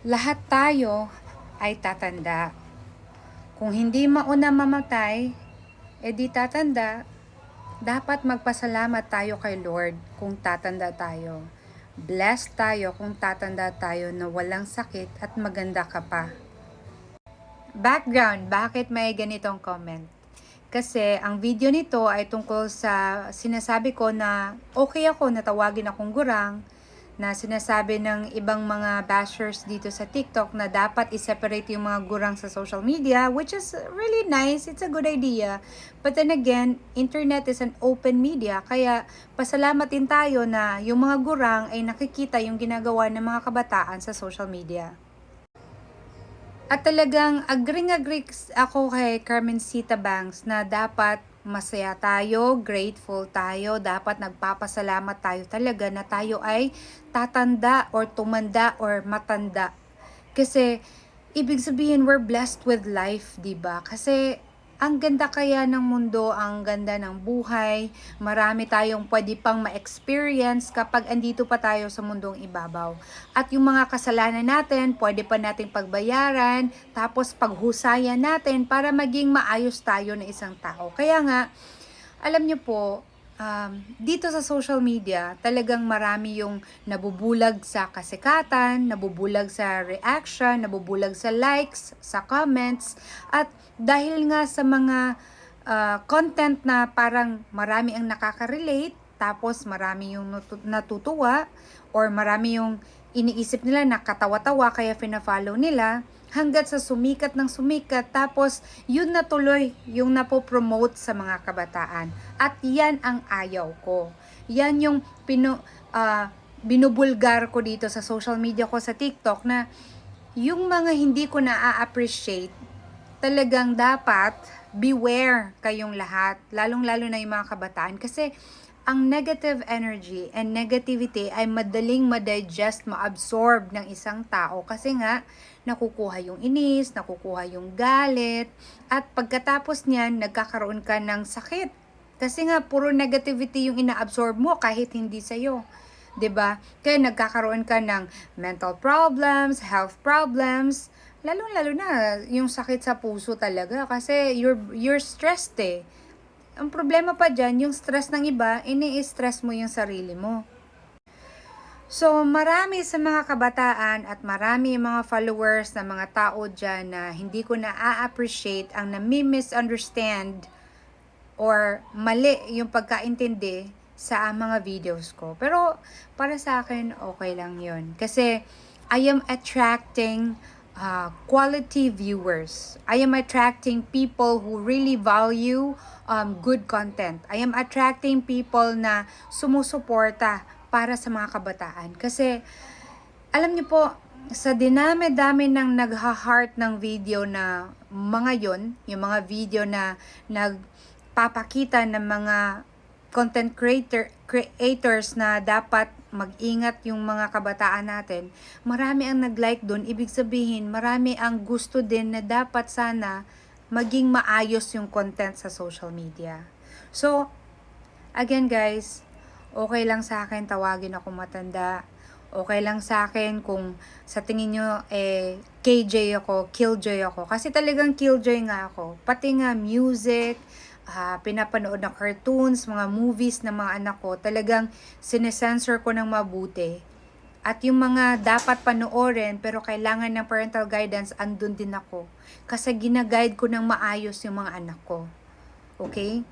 Lahat tayo ay tatanda. Kung hindi mauna mamatay, edi tatanda. Dapat magpasalamat tayo kay Lord kung tatanda tayo. Blessed tayo kung tatanda tayo na walang sakit at maganda ka pa. Background, bakit may ganitong comment? Kasi ang video nito ay tungkol sa sinasabi ko na okay ako na tawagin akong gurang, na sinasabi ng ibang mga bashers dito sa TikTok na dapat i-separate yung mga gurang sa social media, which is really nice. It's a good idea. But then again, internet is an open media, kaya pasalamat din tayo na yung mga gurang ay nakikita yung ginagawa ng mga kabataan sa social media. At talagang agree ako kay Carmencita Banks na dapat masaya tayo, grateful tayo, dapat nagpapasalamat tayo talaga na tayo ay tatanda or tumanda or matanda. Kasi ibig sabihin we're blessed with life, 'di ba? Kasi ang ganda kaya ng mundo, ang ganda ng buhay, marami tayong pwede pang ma-experience kapag andito pa tayo sa mundong ibabaw. At yung mga kasalanan natin, pwede pa nating pagbayaran, tapos paghusayan natin para maging maayos tayo na isang tao. Kaya nga, alam niyo po, dito sa social media, talagang marami yung nabubulag sa kasikatan, nabubulag sa reaction, nabubulag sa likes, sa comments, at dahil nga sa mga content na parang marami ang nakaka-relate, tapos marami yung natutuwa, or marami yung iniisip nila na katawa-tawa kaya fina-follow nila, hanggat sa sumikat ng sumikat, tapos yun na tuloy yung napopromote sa mga kabataan. At yan ang ayaw ko. Yan yung binubulgar ko dito sa social media ko sa TikTok, na yung mga hindi ko na-appreciate, talagang dapat beware kayong lahat, lalong-lalo na yung mga kabataan, kasi ang negative energy and negativity ay madaling ma-digest, ma-absorb ng isang tao, kasi nga nakukuha yung inis, nakukuha yung galit, at pagkatapos niyan nagkakaroon ka ng sakit. Kasi nga puro negativity yung ina-absorb mo kahit hindi sa'yo. 'Di ba? Kaya nagkakaroon ka ng mental problems, health problems, lalo-lalo na yung sakit sa puso talaga, kasi you're stressed eh. Ang problema pa dyan, yung stress ng iba, ini-stress mo yung sarili mo. So, marami sa mga kabataan at marami mga followers na mga tao dyan na hindi ko na-appreciate, ang nami-misunderstand or mali yung pagkaintindi sa mga videos ko. Pero, para sa akin, okay lang yun. Kasi, I am attracting quality viewers. I am attracting people who really value good content. I am attracting people na sumusuporta para sa mga kabataan. Kasi, alam niyo po, sa dinami-dami ng nagha-heart ng video na mga yon, yung mga video na nagpapakita ng mga content creators na dapat mag-ingat yung mga kabataan natin, marami ang nag-like doon. Ibig sabihin, marami ang gusto din na dapat sana maging maayos yung content sa social media. So, again guys, okay lang sa akin tawagin ako matanda. Okay lang sa akin kung sa tingin nyo KJ ako, killjoy ako. Kasi talagang killjoy nga ako. Pati nga music, pinapanood na cartoons, mga movies ng mga anak ko, talagang sinesensor ko ng mabuti. At yung mga dapat panoorin pero kailangan ng parental guidance, andun din ako. Kasi ginaguide ko ng maayos yung mga anak ko. Okay?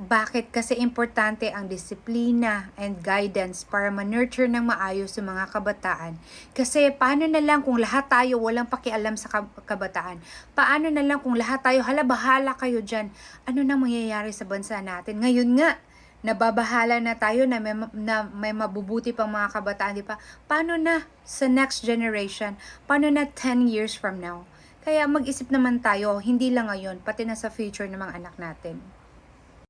Bakit? Kasi importante ang disiplina and guidance para ma-nurture ng maayos yung mga kabataan. Kasi paano na lang kung lahat tayo walang pakialam sa kabataan? Paano na lang kung lahat tayo, hala bahala kayo dyan? Ano na mangyayari sa bansa natin? Ngayon nga, nababahala na tayo na may mabubuti pang mga kabataan, di ba? Paano na sa next generation? Paano na 10 years from now? Kaya mag-isip naman tayo, hindi lang ngayon, pati na sa future ng mga anak natin.